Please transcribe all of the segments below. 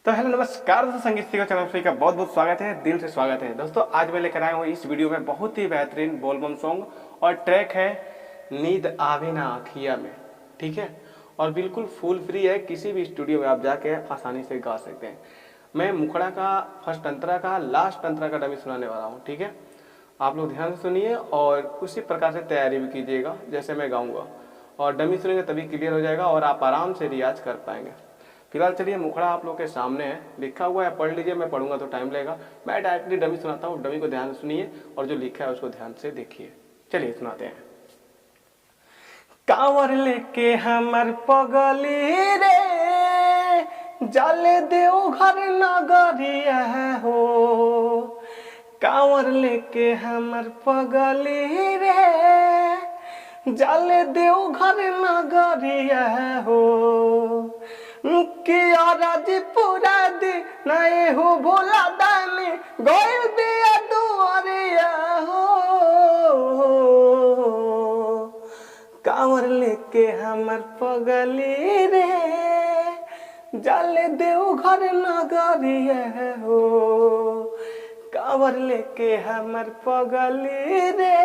तो हेलो नमस्कार दोस्तों, संगीत सीखो चैनल फ्री का बहुत बहुत स्वागत है, दिल से स्वागत है। दोस्तों आज मैं लेकर आया हूँ इस वीडियो में बहुत ही बेहतरीन बोलबम सॉन्ग और ट्रैक है नींद आवे ना आखिया में। ठीक है, और बिल्कुल फुल फ्री है, किसी भी स्टूडियो में आप जाके आसानी से गा सकते हैं। मैं मुखड़ा का फर्स्ट अंतरा का लास्ट अंतरा का डमी सुनाने वाला हूँ। ठीक है, आप लोग ध्यान से सुनिए और उसी प्रकार से तैयारी भी कीजिएगा जैसे मैं गाऊँगा, और डमी सुनेंगे तभी क्लियर हो जाएगा और आप आराम से रियाज कर पाएंगे। फिलहाल चलिए, मुखड़ा आप लोग के सामने है, लिखा हुआ है, पढ़ लीजिए। मैं पढ़ूंगा तो टाइम लगेगा, मैं डायरेक्टली डमी सुनाता हूँ। डमी को ध्यान से सुनिए और जो लिखा है उसको ध्यान से देखिए। चलिए सुनाते हैं। कांवर लेके हमर पगली रे, जाले देव घर नगरिया हो। कांवर लेके हमर पगली रे, जाले देव घर नगरिया हो। किया राजी पूरा दी नहीं हो भोला दानी गोइल बिया दुआरिया हो। कांवर लेके हमर पगली रे, जाले देव घर नगरिया हो। कांवर लेके हमर पगली रे,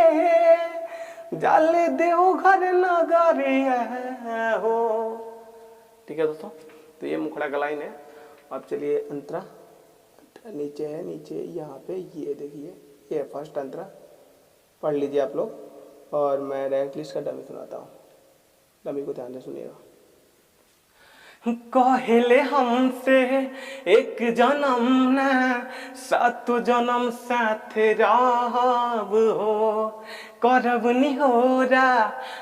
जाले देव घर नगरिया हो। ठीक है दोस्तों, तो ये मुखड़ा का लाइन है। अब चलिए अंतरा नीचे है, नीचे यहाँ पे ये देखिए, ये फर्स्ट अंतरा पढ़ लीजिए आप लोग, और मैं डायरेक्टली इसका डमी सुनाता हूँ। डमी को ध्यान से सुनिएगा। कहले हमसे एक जन्म ना सात जन्म साथ रहब हो। करब निहोरा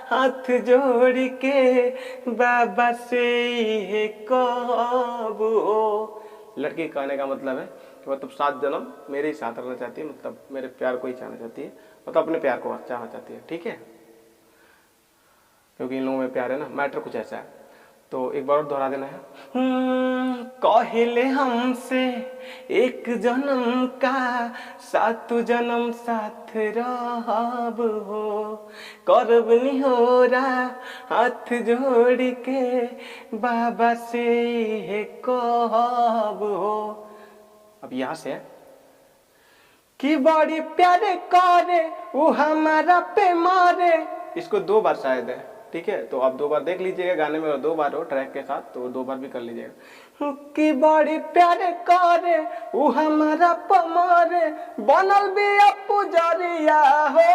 हाथ जोड़ के बाबा से ये कहब हो। लड़की कहने का मतलब है कि मतलब 7 जन्म मेरे ही साथ रहना चाहती है, मतलब मेरे प्यार को ही चाहना चाहती है, मतलब अपने प्यार को चाहना चाहती है। ठीक है, क्योंकि इन लोगों में प्यार है ना, मैटर कुछ ऐसा है। तो एक बार और दोहरा देना है। कहले हमसे एक जन्म का 7 जन्म साथ रहब हो। करब निहोरा हाथ जोड़ के बाबा से ये कहब हो। अब यहाँ से कि बड़ी प्यारे करे वो हमारा पे मारे, इसको 2 बार शायद है। ठीक है, तो आप 2 बार देख लीजिएगा गाने में, और 2 बार हो ट्रैक के साथ, तो 2 बार भी कर लीजिएगा। कि बड़ी प्यारे करे वो हमारा पमारे, बनल भी पुजरिया हो।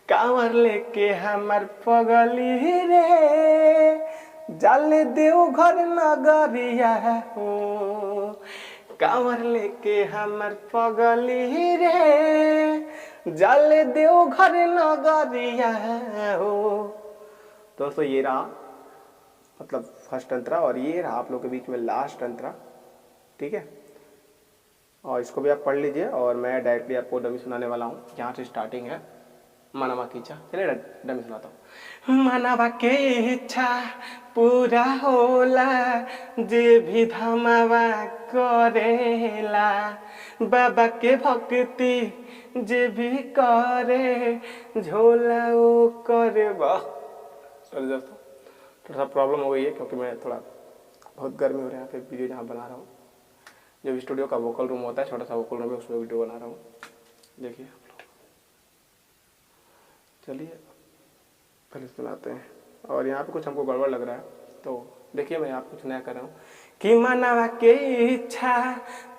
कांवर लेके हमर पगली रे, जाले देव घर नगरिया हो। कांवर लेके हमर पगली रे, जाले देव घर नगरिया हो। दोस्तों ये रहा मतलब फर्स्ट अंतरा, और ये रहा आप लोग के बीच में लास्ट अंतरा। ठीक है, और इसको भी आप पढ़ लीजिए, और मैं डायरेक्टली आपको डमी सुनाने वाला हूँ। यहाँ से स्टार्टिंग है मनवा की इच्छा। चलिए डमी सुनाता हूँ। मनवा के इच्छा पूरा होला, जे भी धमावा करेला। बाबा के भक्ति जे भी करे, झोला वो करे। सॉरी दोस्तों, थोड़ा सा प्रॉब्लम हो गई है, क्योंकि मैं थोड़ा बहुत गर्मी हो रहा है यहाँ पे वीडियो जहाँ बना रहा हूँ। जो स्टूडियो का वोकल रूम होता है, छोटा सा वोकल रूम है, उसमें वीडियो बना रहा हूँ। देखिए, चलिए पहले सुनाते हैं। और यहाँ पे कुछ हमको गड़बड़ लग रहा है, तो देखिए मैं यहाँ कुछ नया कर रहा हूँ। कि मनवा के इच्छा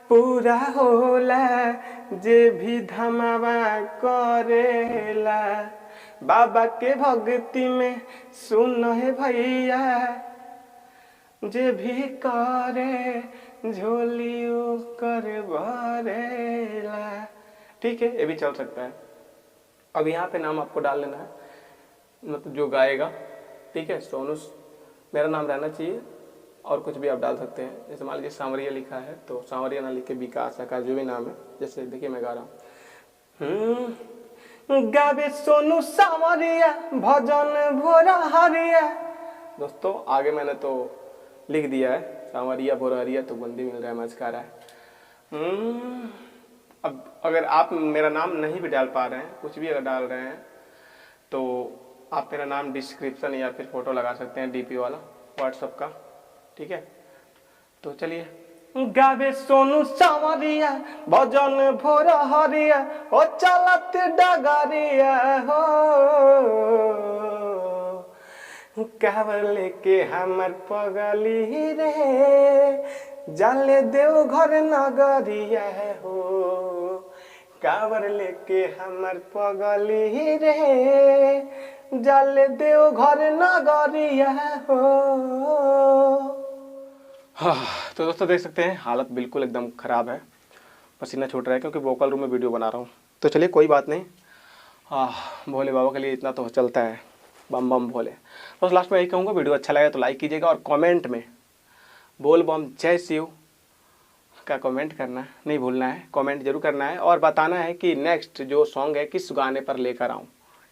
पूरा होला, जे भी धमावा करेला। बाबा के भक्ति में सुन है भैया, जे भी करे झोलियो कर भरेला। ठीक है, ये भी चल सकता है। अब यहाँ पे नाम आपको डाल लेना है, मतलब जो गाएगा। ठीक है, सोनू मेरा नाम रहना चाहिए, और कुछ भी आप डाल सकते हैं। जैसे मान लीजिए सांवरिया लिखा है, तो सांवरिया ना लिख के विकास आकाश जो भी नाम है। जैसे देखिए मैं गा रहा हूँ, गावे सोनू सांवरिया भजन भोरा हरिया। दोस्तों आगे मैंने तो लिख दिया है सांवरिया भोरा हरिया, तो बंदी मिल रहा है, मचका रहा है। अब अगर आप मेरा नाम नहीं भी डाल पा रहे हैं, कुछ भी अगर डाल रहे हैं, तो आप मेरा नाम डिस्क्रिप्शन या फिर फोटो लगा सकते हैं, डीपी वाला व्हाट्सएप का। ठीक है, तो चलिए। गावे सोनू सावरिया भजन भोर हरिया ओ चलत डगरिया हो, कावर लेके हमर पगली रे जाले देव घर नगरिया हो, कावर लेके हमर पगली रे जाले देव घर नगरिया हो। हाँ, तो दोस्तों देख सकते हैं हालत बिल्कुल एकदम ख़राब है, पसीना छूट रहा है क्योंकि वोकल रूम में वीडियो बना रहा हूँ। तो चलिए कोई बात नहीं, भोले बाबा के लिए इतना तो चलता है, बम बम भोले। तो लास्ट में यही कहूँगा, वीडियो अच्छा लगा तो लाइक कीजिएगा और कमेंट में बोल बम जय शिव का कमेंट करना नहीं भूलना है, कमेंट जरूर करना है और बताना है कि नेक्स्ट जो सॉन्ग है किस गाने पर लेकर आऊँ,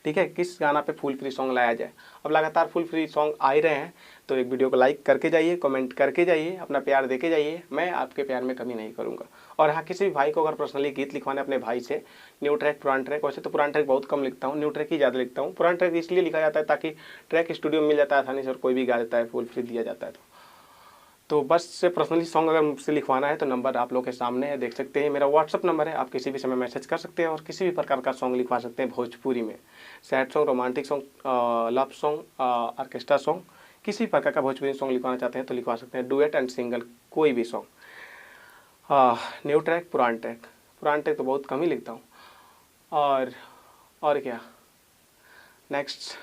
ठीक है, किस गाना पे फुल फ्री सॉन्ग लाया जाए। अब लगातार फुल फ्री सॉन्ग आ ही रहे हैं, तो एक वीडियो को लाइक करके जाइए, कमेंट करके जाइए, अपना प्यार देके जाइए, मैं आपके प्यार में कमी नहीं करूँगा। और हाँ, किसी भी भाई को अगर पर्सनली गीत लिखवाना है अपने भाई से, न्यू ट्रैक पुराना ट्रैक, वैसे तो पुराना ट्रैक बहुत कम लिखता हूँ, न्यू ट्रैक ही ज़्यादा लिखता हूँ। पुराना ट्रैक इसलिए लिखा जाता है ताकि ट्रैक स्टूडियो में मिल जाता है आसानी से और कोई भी गा देता है, फुल फ्री दिया जाता है। तो बस से पर्सनली सॉन्ग अगर मुझसे लिखवाना है तो नंबर आप लोग के सामने है, देख सकते हैं, मेरा व्हाट्सअप नंबर है, आप किसी भी समय मैसेज कर सकते हैं और किसी भी प्रकार का सॉन्ग लिखवा सकते हैं भोजपुरी में, sad song, romantic song, love song, orchestra song, किसी प्रकार का भोजपुरी सॉन्ग लिखवाना चाहते हैं तो लिखवा सकते हैं, डुएट एंड सिंगल कोई भी सॉन्ग। न्यू ट्रैक पुराना ट्रैक तो बहुत कम ही लिखता हूँ। और क्या नेक्स्ट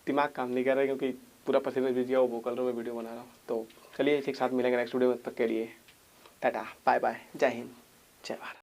दिमाग काम नहीं कर रहा है क्योंकि पूरा पसीने भिज गया, वो वोकल रूम में वीडियो बना रहा हूँ। तो चलिए इसी के साथ मिलेंगे नेक्स्ट वीडियो में, तक के लिए टाटा बाय बाय, जय हिंद जय भारत।